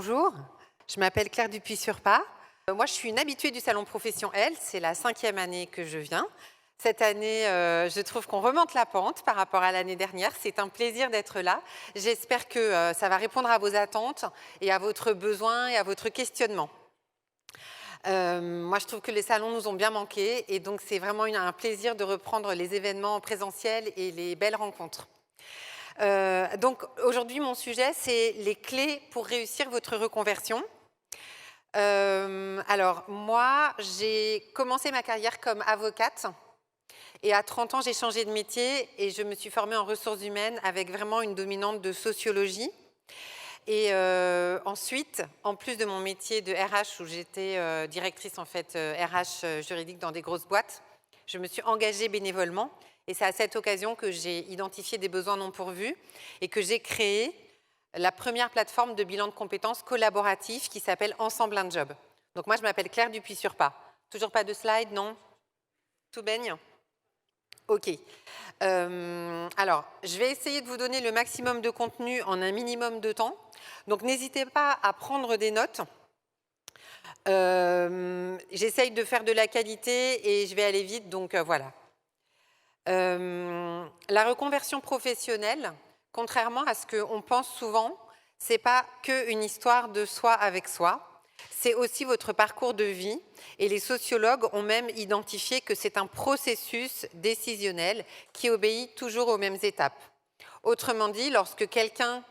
Bonjour, je m'appelle Claire Dupuis-Surpas. Moi, je suis une habituée du Salon Profession L, c'est la 5e année que je viens. Cette année, je trouve qu'on remonte la pente par rapport à l'année dernière. C'est un plaisir d'être là. J'espère que ça va répondre à vos attentes et à votre besoin et à votre questionnement. Moi, je trouve que les salons nous ont bien manqué et donc c'est vraiment un plaisir de reprendre les événements en présentiel et les belles rencontres. Donc aujourd'hui, mon sujet, c'est les clés pour réussir votre reconversion. Alors moi, j'ai commencé ma carrière comme avocate et à 30 ans, j'ai changé de métier et je me suis formée en ressources humaines avec vraiment une dominante de sociologie. Et ensuite, en plus de mon métier de RH où j'étais directrice en fait RH juridique dans des grosses boîtes, je me suis engagée bénévolement et c'est à cette occasion que j'ai identifié des besoins non pourvus et que j'ai créé la première plateforme de bilan de compétences collaboratif qui s'appelle Ensemble un job. Donc moi, je m'appelle Claire Dupuis-Surpas. Toujours pas de slide, non? Tout baigne? Ok. Alors, je vais essayer de vous donner le maximum de contenu en un minimum de temps. Donc, n'hésitez pas à prendre des notes. J'essaye de faire de la qualité et je vais aller vite, donc voilà. La reconversion professionnelle, contrairement à ce qu'on pense souvent, ce n'est pas qu'une histoire de soi avec soi. C'est aussi votre parcours de vie et les sociologues ont même identifié que c'est un processus décisionnel qui obéit toujours aux mêmes étapes. Autrement dit, lorsque quelqu'un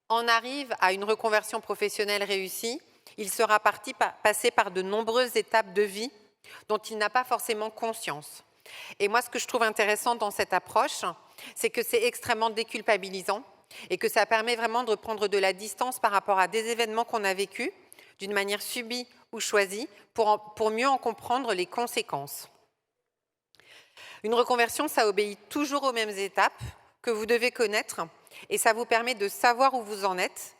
en arrive à une reconversion professionnelle réussie, il sera passé par de nombreuses étapes de vie dont il n'a pas forcément conscience. Et moi, ce que je trouve intéressant dans cette approche, c'est que c'est extrêmement déculpabilisant et que ça permet vraiment de prendre de la distance par rapport à des événements qu'on a vécus d'une manière subie ou choisie, pour mieux en comprendre les conséquences. Une reconversion, ça obéit toujours aux mêmes étapes que vous devez connaître et ça vous permet de savoir où vous en êtes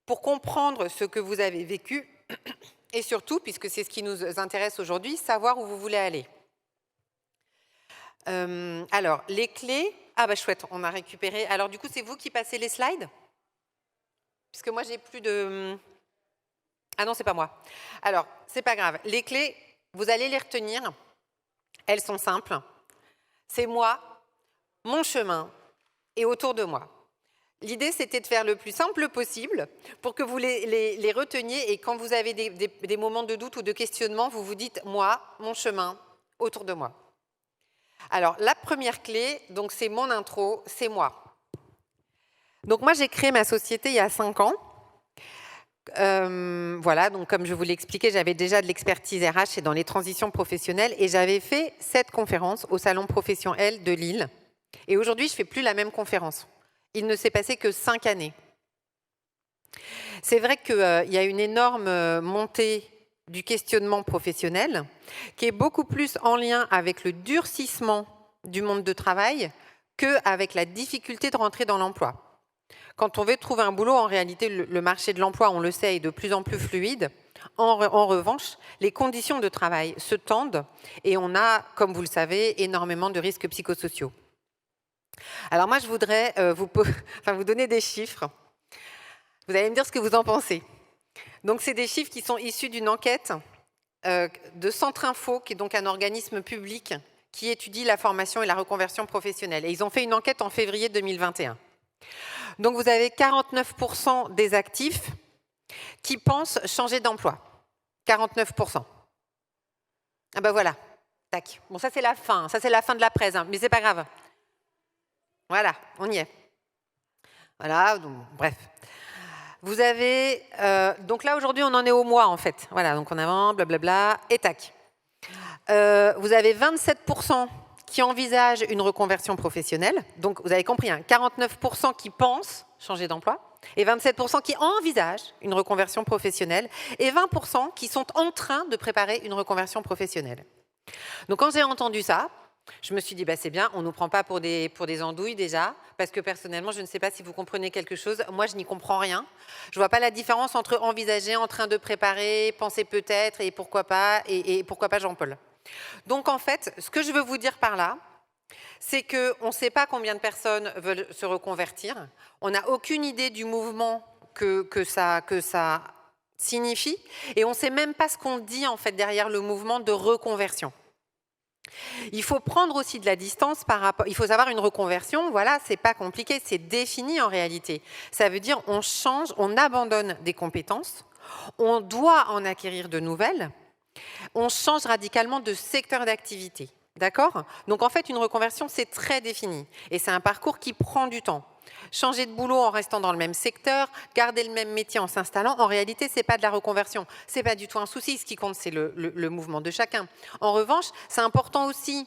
pour comprendre ce que vous avez vécu et surtout, puisque c'est ce qui nous intéresse aujourd'hui, savoir où vous voulez aller. Alors, les clés... Ah bah chouette, on a récupéré. Alors du coup, c'est vous qui passez les slides? Puisque moi, j'ai plus de... Ah non, c'est pas moi. Alors, c'est pas grave. Les clés, vous allez les retenir. Elles sont simples. C'est moi, mon chemin et autour de moi. L'idée, c'était de faire le plus simple possible pour que vous les reteniez et quand vous avez des moments de doute ou de questionnement, vous vous dites « moi, mon chemin, autour de moi ». Alors, la première clé, donc c'est mon intro, c'est moi. Donc moi, j'ai créé ma société il y a 5 ans. Voilà, donc comme je vous l'ai expliqué, j'avais déjà de l'expertise RH et dans les transitions professionnelles et j'avais fait cette conférence au Salon Profession L de Lille. Et aujourd'hui, je ne fais plus la même conférence. Il ne s'est passé que 5 années. C'est vrai qu'il y a une énorme montée du questionnement professionnel qui est beaucoup plus en lien avec le durcissement du monde de travail qu'avec la difficulté de rentrer dans l'emploi. Quand on veut trouver un boulot, en réalité, le marché de l'emploi, on le sait, est de plus en plus fluide. En revanche, les conditions de travail se tendent et on a, comme vous le savez, énormément de risques psychosociaux. Alors moi, je voudrais vous donner des chiffres. Vous allez me dire ce que vous en pensez. Donc, c'est des chiffres qui sont issus d'une enquête de Centre Info, qui est donc un organisme public qui étudie la formation et la reconversion professionnelle. Et ils ont fait une enquête en février 2021. Donc, vous avez 49% des actifs qui pensent changer d'emploi. 49%. Ah ben voilà, tac. Bon, ça c'est la fin, ça c'est la fin de la presse, hein, mais c'est pas grave. Voilà, on y est. Voilà, donc, bref. Vous avez, donc là aujourd'hui on en est au mois en fait. Voilà, donc on avance, blablabla, et tac. Vous avez 27% qui envisagent une reconversion professionnelle. Donc vous avez compris, hein, 49% qui pensent changer d'emploi et 27% qui envisagent une reconversion professionnelle et 20% qui sont en train de préparer une reconversion professionnelle. Donc quand j'ai entendu ça, je me suis dit, bah, c'est bien, on ne nous prend pas pour des andouilles déjà, parce que personnellement, je ne sais pas si vous comprenez quelque chose. Moi, je n'y comprends rien. Je ne vois pas la différence entre envisager, en train de préparer, penser peut-être, et pourquoi pas Jean-Paul. Donc, en fait, ce que je veux vous dire par là, c'est qu'on ne sait pas combien de personnes veulent se reconvertir. On n'a aucune idée du mouvement que ça signifie, et on ne sait même pas ce qu'on dit en fait derrière le mouvement de reconversion. Il faut prendre aussi de la distance par rapport. Il faut savoir une reconversion, voilà, c'est pas compliqué, c'est défini en réalité. Ça veut dire on change, on abandonne des compétences, on doit en acquérir de nouvelles, on change radicalement de secteur d'activité. D'accord ? Donc en fait, une reconversion, c'est très défini. Et c'est un parcours qui prend du temps. Changer de boulot en restant dans le même secteur, garder le même métier en s'installant, en réalité, ce n'est pas de la reconversion. Ce n'est pas du tout un souci. Ce qui compte, c'est le mouvement de chacun. En revanche, c'est important aussi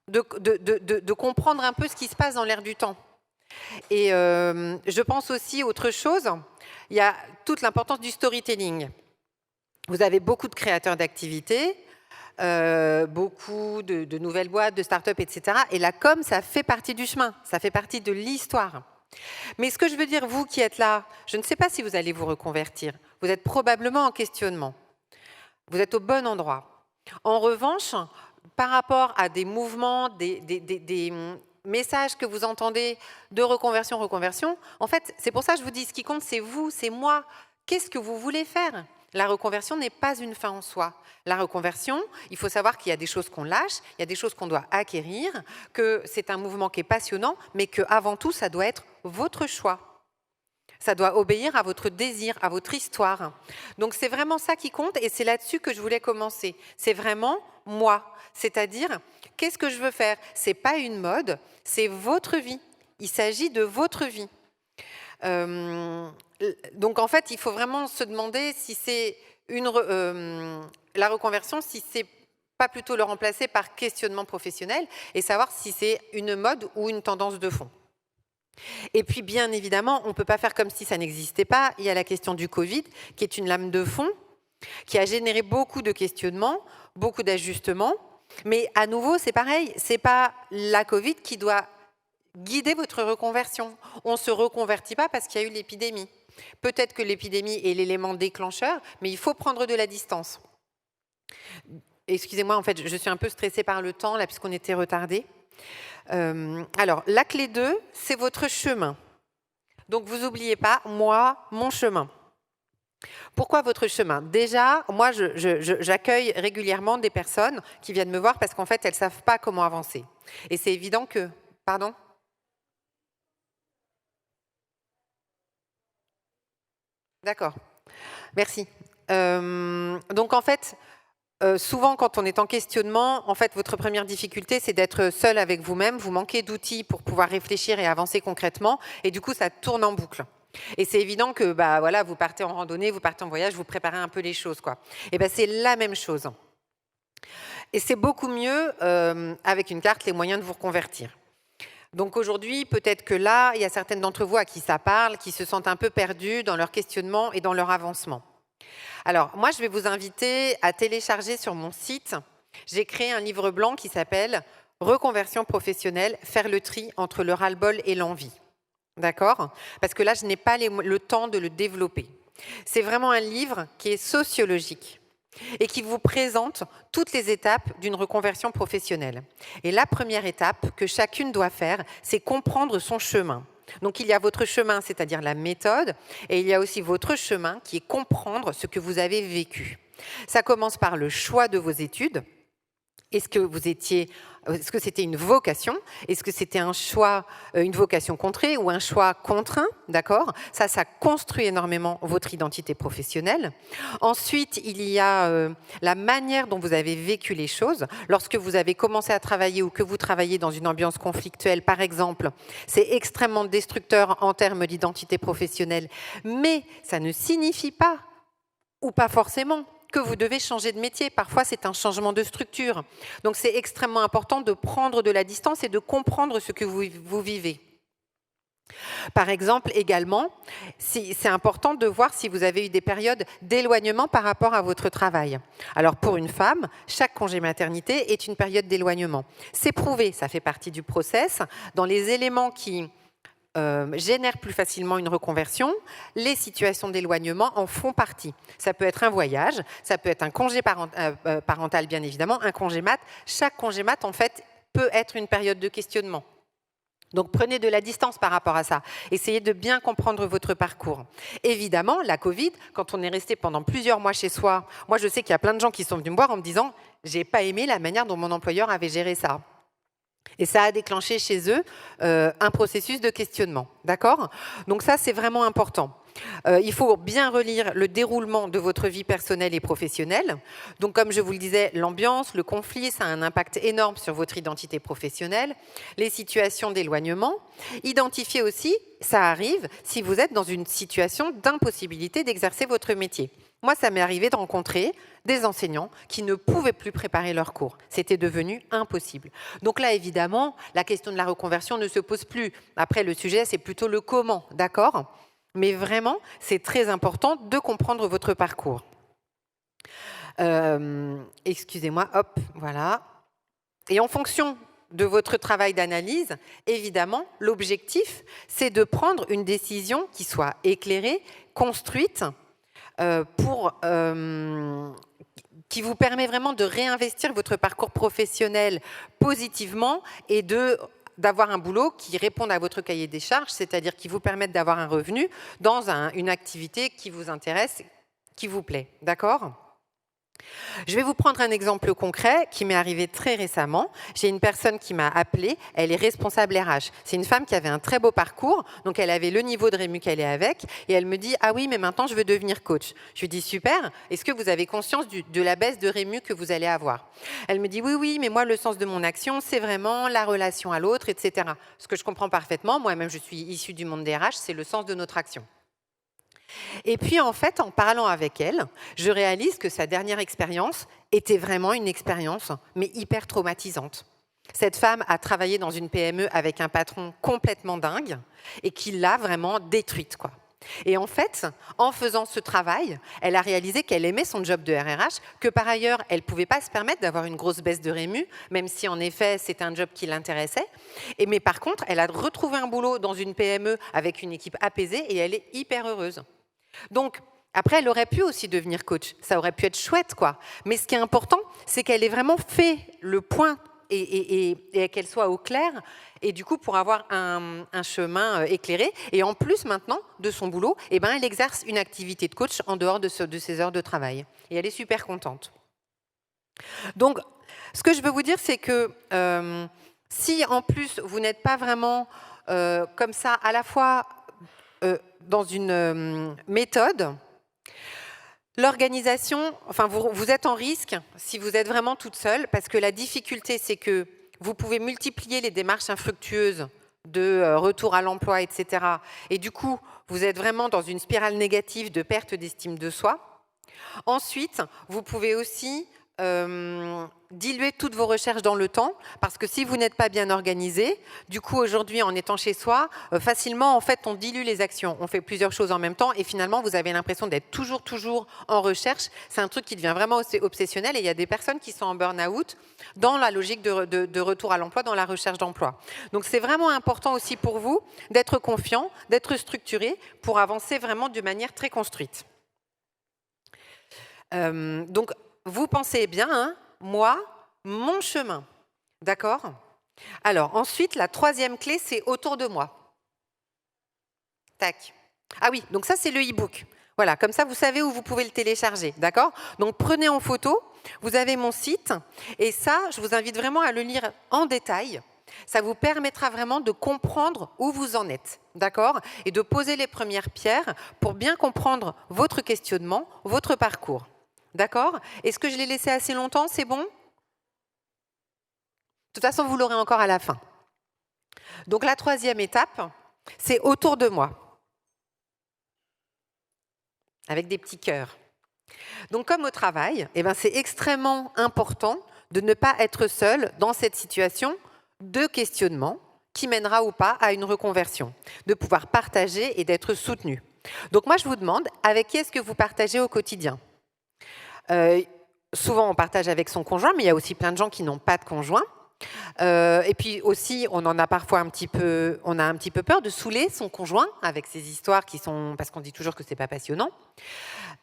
de comprendre un peu ce qui se passe dans l'air du temps. Et je pense aussi autre chose, il y a toute l'importance du storytelling. Vous avez beaucoup de créateurs d'activités, beaucoup de nouvelles boîtes, de start-up, etc. Et la com, ça fait partie du chemin, ça fait partie de l'histoire. Mais ce que je veux dire, vous qui êtes là, je ne sais pas si vous allez vous reconvertir. Vous êtes probablement en questionnement. Vous êtes au bon endroit. En revanche, par rapport à des mouvements, des messages que vous entendez de reconversion, en fait, c'est pour ça que je vous dis, ce qui compte, c'est vous, c'est moi. Qu'est-ce que vous voulez faire ? La reconversion n'est pas une fin en soi. La reconversion, il faut savoir qu'il y a des choses qu'on lâche, il y a des choses qu'on doit acquérir, que c'est un mouvement qui est passionnant, mais qu'avant tout, ça doit être votre choix. Ça doit obéir à votre désir, à votre histoire. Donc c'est vraiment ça qui compte et c'est là-dessus que je voulais commencer. C'est vraiment moi. C'est-à-dire, qu'est-ce que je veux faire ? C'est pas une mode, c'est votre vie. Il s'agit de votre vie. Donc en fait, il faut vraiment se demander si c'est la reconversion, si c'est pas plutôt le remplacer par questionnement professionnel et savoir si c'est une mode ou une tendance de fond. Et puis bien évidemment, on ne peut pas faire comme si ça n'existait pas. Il y a la question du Covid, qui est une lame de fond, qui a généré beaucoup de questionnements, beaucoup d'ajustements. Mais à nouveau, c'est pareil, c'est pas la Covid qui doit guider votre reconversion. On ne se reconvertit pas parce qu'il y a eu l'épidémie. Peut-être que l'épidémie est l'élément déclencheur, mais il faut prendre de la distance. Excusez-moi, en fait, je suis un peu stressée par le temps, là, puisqu'on était retardé. Alors, la clé 2, c'est votre chemin. Donc, vous n'oubliez pas, moi, mon chemin. Pourquoi votre chemin ? Déjà, moi, j'accueille régulièrement des personnes qui viennent me voir parce qu'en fait, elles ne savent pas comment avancer. Et c'est évident que... Pardon ? D'accord, merci. Donc en fait, souvent quand on est en questionnement, en fait votre première difficulté c'est d'être seul avec vous-même, vous manquez d'outils pour pouvoir réfléchir et avancer concrètement et du coup ça tourne en boucle. Et c'est évident que bah, voilà, vous partez en randonnée, vous partez en voyage, vous préparez un peu les choses, quoi. Et ben c'est la même chose. Et c'est beaucoup mieux avec une carte les moyens de vous reconvertir. Donc aujourd'hui, peut-être que là, il y a certaines d'entre vous à qui ça parle, qui se sentent un peu perdus dans leur questionnement et dans leur avancement. Alors, moi, je vais vous inviter à télécharger sur mon site. J'ai créé un livre blanc qui s'appelle « Reconversion professionnelle, faire le tri entre le ras-le-bol et l'envie ». D'accord ? Parce que là, je n'ai pas le temps de le développer. C'est vraiment un livre qui est sociologique et qui vous présente toutes les étapes d'une reconversion professionnelle. Et la première étape que chacune doit faire, c'est comprendre son chemin. Donc il y a votre chemin, c'est-à-dire la méthode, et il y a aussi votre chemin qui est comprendre ce que vous avez vécu. Ça commence par le choix de vos études. Est-ce que c'était une vocation ? Est-ce que c'était un choix, une vocation contrée ou un choix contraint ? D'accord ? Ça construit énormément votre identité professionnelle. Ensuite, il y a la manière dont vous avez vécu les choses. Lorsque vous avez commencé à travailler ou que vous travaillez dans une ambiance conflictuelle, par exemple, c'est extrêmement destructeur en termes d'identité professionnelle. Mais ça ne signifie pas, ou pas forcément, que vous devez changer de métier. Parfois, c'est un changement de structure. Donc, c'est extrêmement important de prendre de la distance et de comprendre ce que vous vivez. Par exemple, également, c'est important de voir si vous avez eu des périodes d'éloignement par rapport à votre travail. Alors, pour une femme, chaque congé maternité est une période d'éloignement. C'est prouvé, ça fait partie du process. Dans les éléments qui génèrent plus facilement une reconversion, les situations d'éloignement en font partie. Ça peut être un voyage, ça peut être un congé parental, bien évidemment, un congé mat. Chaque congé mat, en fait, peut être une période de questionnement. Donc prenez de la distance par rapport à ça. Essayez de bien comprendre votre parcours. Évidemment, la Covid, quand on est resté pendant plusieurs mois chez soi, moi je sais qu'il y a plein de gens qui sont venus me voir en me disant « j'ai pas aimé la manière dont mon employeur avait géré ça ». Et ça a déclenché chez eux un processus de questionnement. D'accord ? Donc ça, c'est vraiment important. Il faut bien relire le déroulement de votre vie personnelle et professionnelle. Donc, comme je vous le disais, l'ambiance, le conflit, ça a un impact énorme sur votre identité professionnelle. Les situations d'éloignement. Identifiez aussi, ça arrive, si vous êtes dans une situation d'impossibilité d'exercer votre métier. Moi, ça m'est arrivé de rencontrer des enseignants qui ne pouvaient plus préparer leurs cours. C'était devenu impossible. Donc là, évidemment, la question de la reconversion ne se pose plus. Après, le sujet, c'est plutôt le comment, d'accord ? Mais vraiment, c'est très important de comprendre votre parcours. Excusez-moi, hop, voilà. Et en fonction de votre travail d'analyse, évidemment, l'objectif, c'est de prendre une décision qui soit éclairée, construite, qui vous permet vraiment de réinvestir votre parcours professionnel positivement et d'avoir un boulot qui réponde à votre cahier des charges, c'est-à-dire qui vous permette d'avoir un revenu dans une activité qui vous intéresse, qui vous plaît. D'accord ? Je vais vous prendre un exemple concret qui m'est arrivé très récemment. J'ai une personne qui m'a appelée, elle est responsable RH. C'est une femme qui avait un très beau parcours, donc elle avait le niveau de rému qu'elle est avec, et elle me dit « Ah oui, mais maintenant je veux devenir coach ». Je lui dis « Super, est-ce que vous avez conscience de la baisse de rému que vous allez avoir ?» Elle me dit « Oui, mais moi le sens de mon action, c'est vraiment la relation à l'autre, etc. » Ce que je comprends parfaitement, moi-même je suis issue du monde des RH, c'est le sens de notre action. Et puis en fait, en parlant avec elle, je réalise que sa dernière expérience était vraiment une expérience, mais hyper traumatisante. Cette femme a travaillé dans une PME avec un patron complètement dingue et qui l'a vraiment détruite, quoi. Et en fait, en faisant ce travail, elle a réalisé qu'elle aimait son job de RRH, que par ailleurs, elle ne pouvait pas se permettre d'avoir une grosse baisse de rému, même si en effet, c'était un job qui l'intéressait. Mais par contre, elle a retrouvé un boulot dans une PME avec une équipe apaisée et elle est hyper heureuse. Donc, après, elle aurait pu aussi devenir coach. Ça aurait pu être chouette, quoi. Mais ce qui est important, c'est qu'elle ait vraiment fait le point et qu'elle soit au clair, et du coup, pour avoir un chemin éclairé. Et en plus, maintenant, de son boulot, elle exerce une activité de coach en dehors de ses heures de travail. Et elle est super contente. Donc, ce que je veux vous dire, c'est que si, en plus, vous n'êtes pas vraiment comme ça, à la fois dans une méthode, l'organisation, enfin vous êtes en risque si vous êtes vraiment toute seule, parce que la difficulté, c'est que vous pouvez multiplier les démarches infructueuses de retour à l'emploi, etc. Et du coup, vous êtes vraiment dans une spirale négative de perte d'estime de soi. Ensuite, vous pouvez aussi diluer toutes vos recherches dans le temps, parce que si vous n'êtes pas bien organisé, du coup aujourd'hui en étant chez soi, facilement en fait on dilue les actions, on fait plusieurs choses en même temps et finalement vous avez l'impression d'être toujours en recherche. C'est un truc qui devient vraiment obsessionnel et il y a des personnes qui sont en burn-out dans la logique de retour à l'emploi, dans la recherche d'emploi. Donc c'est vraiment important aussi pour vous d'être confiant, d'être structuré pour avancer vraiment de manière très construite. Donc vous pensez bien, hein, moi, mon chemin, d'accord ? Alors, ensuite, la troisième clé, c'est autour de moi. Tac. Ah oui, donc ça, c'est le e-book. Voilà, comme ça, vous savez où vous pouvez le télécharger, d'accord ? Donc, prenez en photo, vous avez mon site, et ça, je vous invite vraiment à le lire en détail. Ça vous permettra vraiment de comprendre où vous en êtes, d'accord ? Et de poser les premières pierres pour bien comprendre votre questionnement, votre parcours. D'accord ? Est-ce que je l'ai laissé assez longtemps ? C'est bon ? De toute façon, vous l'aurez encore à la fin. Donc la troisième étape, c'est autour de moi. Avec des petits cœurs. Donc comme au travail, c'est extrêmement important de ne pas être seul dans cette situation de questionnement qui mènera ou pas à une reconversion. De pouvoir partager et d'être soutenu. Donc moi, je vous demande, avec qui est-ce que vous partagez au quotidien ? Souvent, on partage avec son conjoint, mais il y a aussi plein de gens qui n'ont pas de conjoint. Et puis aussi, on a un petit peu peur de saouler son conjoint avec ces histoires parce qu'on dit toujours que c'est pas passionnant.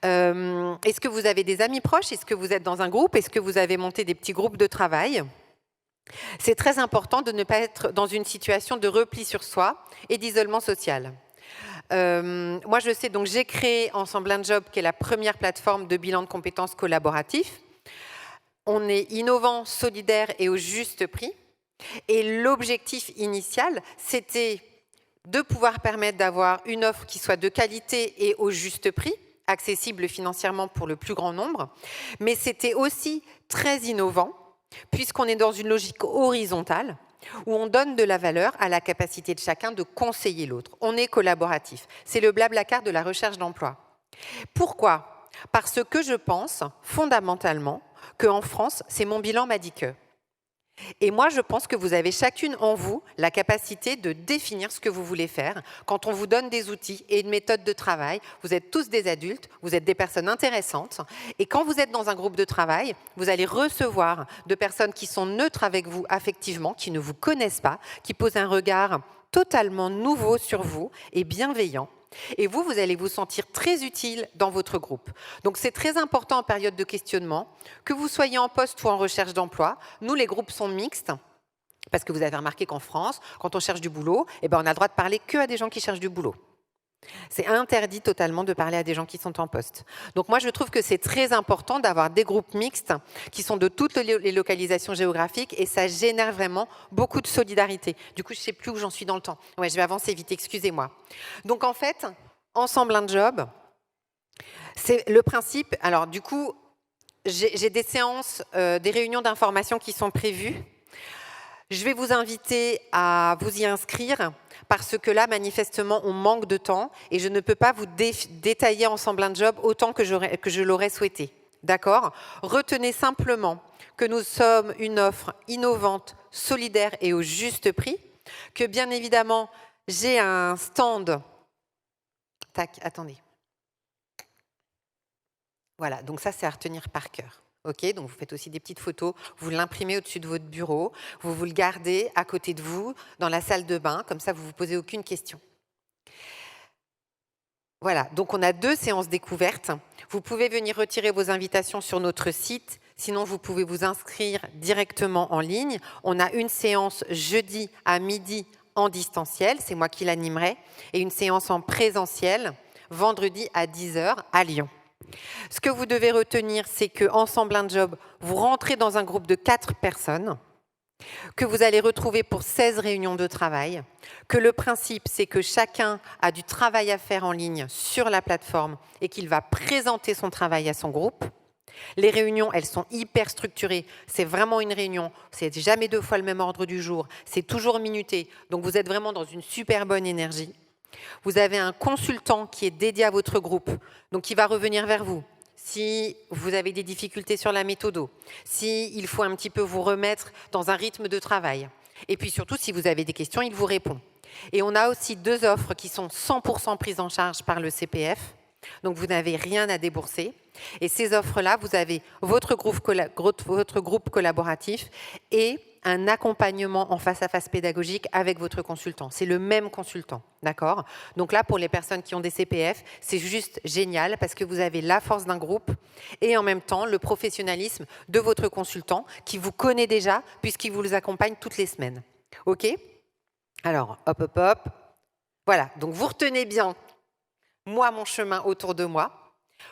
Est-ce que vous avez des amis proches ? Est-ce que vous êtes dans un groupe ? Est-ce que vous avez monté des petits groupes de travail ? C'est très important de ne pas être dans une situation de repli sur soi et d'isolement social. Moi, je sais, donc j'ai créé Ensemble un Job, qui est la première plateforme de bilan de compétences collaboratif. On est innovant, solidaire et au juste prix. Et l'objectif initial, c'était de pouvoir permettre d'avoir une offre qui soit de qualité et au juste prix, accessible financièrement pour le plus grand nombre. Mais c'était aussi très innovant, puisqu'on est dans une logique horizontale, où on donne de la valeur à la capacité de chacun de conseiller l'autre. On est collaboratif. C'est le Blablacar de la recherche d'emploi. Pourquoi ? Parce que je pense fondamentalement qu'en France, c'est mon bilan m'a dit que. Et moi, je pense que vous avez chacune en vous la capacité de définir ce que vous voulez faire. Quand on vous donne des outils et une méthode de travail, vous êtes tous des adultes, vous êtes des personnes intéressantes. Et quand vous êtes dans un groupe de travail, vous allez recevoir de personnes qui sont neutres avec vous affectivement, qui ne vous connaissent pas, qui posent un regard totalement nouveau sur vous et bienveillant. Et vous allez vous sentir très utile dans votre groupe. Donc c'est très important en période de questionnement, que vous soyez en poste ou en recherche d'emploi. Nous, les groupes sont mixtes, parce que vous avez remarqué qu'en France, quand on cherche du boulot, on a le droit de parler que à des gens qui cherchent du boulot. C'est interdit totalement de parler à des gens qui sont en poste. Donc moi, je trouve que c'est très important d'avoir des groupes mixtes qui sont de toutes les localisations géographiques et ça génère vraiment beaucoup de solidarité. Du coup, je ne sais plus où j'en suis dans le temps. Ouais, je vais avancer vite, excusez-moi. Donc en fait, Ensemble un Job, c'est le principe. Alors du coup, j'ai des séances, des réunions d'information qui sont prévues. Je vais vous inviter à vous y inscrire parce que là, manifestement, on manque de temps et je ne peux pas vous détailler Ensemble un Job autant que je l'aurais souhaité. D'accord ? Retenez simplement que nous sommes une offre innovante, solidaire et au juste prix, que bien évidemment, j'ai un stand. Tac, attendez. Voilà, donc ça, c'est à retenir par cœur. Ok, donc vous faites aussi des petites photos, vous l'imprimez au-dessus de votre bureau, vous le gardez à côté de vous dans la salle de bain, comme ça vous ne vous posez aucune question. Voilà, donc on a 2 séances découvertes. Vous pouvez venir retirer vos invitations sur notre site, sinon vous pouvez vous inscrire directement en ligne. On a une séance jeudi à midi en distanciel, c'est moi qui l'animerai, et une séance en présentiel vendredi à 10h à Lyon. Ce que vous devez retenir, c'est qu'Ensemble un Job, vous rentrez dans un groupe de 4 personnes, que vous allez retrouver pour 16 réunions de travail, que le principe, c'est que chacun a du travail à faire en ligne sur la plateforme et qu'il va présenter son travail à son groupe. Les réunions, elles sont hyper structurées. C'est vraiment une réunion. C'est jamais 2 fois le même ordre du jour. C'est toujours minuté. Donc vous êtes vraiment dans une super bonne énergie. Vous avez un consultant qui est dédié à votre groupe, donc qui va revenir vers vous. Si vous avez des difficultés sur la méthode, s'il faut un petit peu vous remettre dans un rythme de travail. Et puis surtout, si vous avez des questions, il vous répond. Et on a aussi 2 offres qui sont 100% prises en charge par le CPF. Donc vous n'avez rien à débourser. Et ces offres-là, vous avez votre groupe collaboratif et un accompagnement en face-à-face pédagogique avec votre consultant. C'est le même consultant, d'accord ? Donc là, pour les personnes qui ont des CPF, c'est juste génial parce que vous avez la force d'un groupe et en même temps le professionnalisme de votre consultant qui vous connaît déjà puisqu'il vous accompagne toutes les semaines. OK ? Alors, hop, hop, hop. Voilà, donc vous retenez bien moi, mon chemin autour de moi.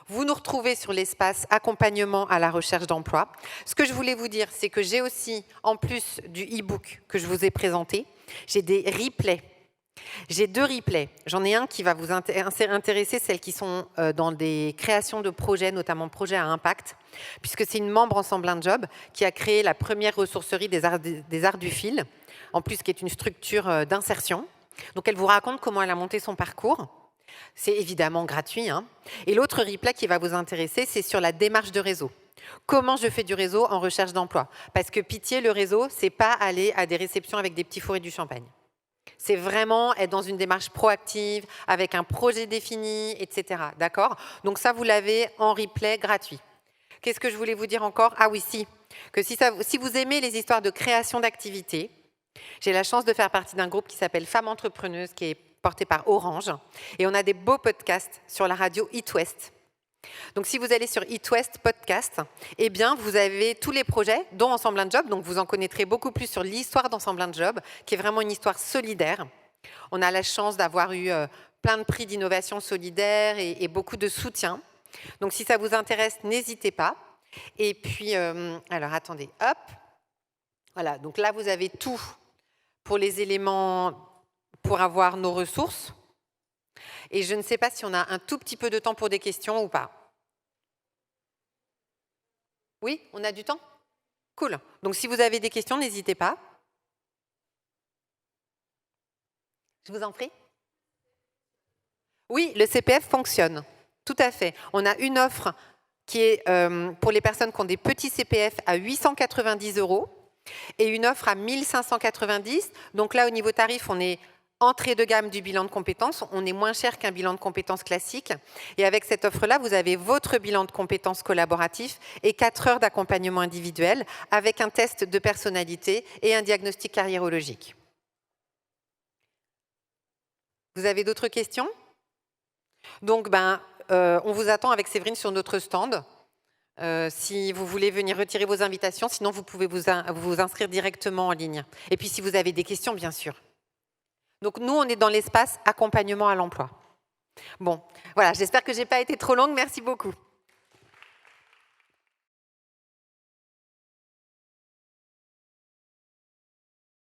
Vous nous retrouvez sur l'espace accompagnement à la recherche d'emploi. Ce que je voulais vous dire, c'est que j'ai aussi, en plus du e-book que je vous ai présenté, j'ai des replays. J'ai 2 replays. J'en ai un qui va vous intéresser, celles qui sont dans des créations de projets, notamment projets à impact, puisque c'est une membre Ensemble un Job qui a créé la première ressourcerie des arts du fil, en plus qui est une structure d'insertion. Donc elle vous raconte comment elle a monté son parcours. C'est évidemment gratuit. Et l'autre replay qui va vous intéresser, c'est sur la démarche de réseau. Comment je fais du réseau en recherche d'emploi ? Parce que pitié, le réseau, c'est pas aller à des réceptions avec des petits fours et du champagne. C'est vraiment être dans une démarche proactive, avec un projet défini, etc. D'accord ? Donc ça, vous l'avez en replay gratuit. Qu'est-ce que je voulais vous dire encore ? Ah oui, que si vous aimez les histoires de création d'activités, j'ai la chance de faire partie d'un groupe qui s'appelle Femmes Entrepreneuses, qui est porté par Orange. Et on a des beaux podcasts sur la radio It West. Donc, si vous allez sur It West Podcast, eh bien, vous avez tous les projets, dont Ensemble un Job. Donc, vous en connaîtrez beaucoup plus sur l'histoire d'Ensemble un Job, qui est vraiment une histoire solidaire. On a la chance d'avoir eu plein de prix d'innovation solidaire et beaucoup de soutien. Donc, si ça vous intéresse, n'hésitez pas. Et puis, alors, attendez, hop. Voilà, donc là, vous avez tout pour les éléments pour avoir nos ressources. Et je ne sais pas si on a un tout petit peu de temps pour des questions ou pas. Oui, on a du temps? Cool. Donc, si vous avez des questions, n'hésitez pas. Je vous en prie. Oui, le CPF fonctionne. Tout à fait. On a une offre qui est pour les personnes qui ont des petits CPF à 890 € et une offre à 1590. Donc là, au niveau tarif, on est entrée de gamme du bilan de compétences. On est moins cher qu'un bilan de compétences classique. Et avec cette offre-là, vous avez votre bilan de compétences collaboratif et 4 heures d'accompagnement individuel avec un test de personnalité et un diagnostic carriérologique. Vous avez d'autres questions? Donc, on vous attend avec Séverine sur notre stand. Si vous voulez venir retirer vos invitations, sinon vous pouvez vous inscrire directement en ligne. Et puis si vous avez des questions, bien sûr. Donc nous, on est dans l'espace accompagnement à l'emploi. Bon, voilà, j'espère que je n'ai pas été trop longue. Merci beaucoup.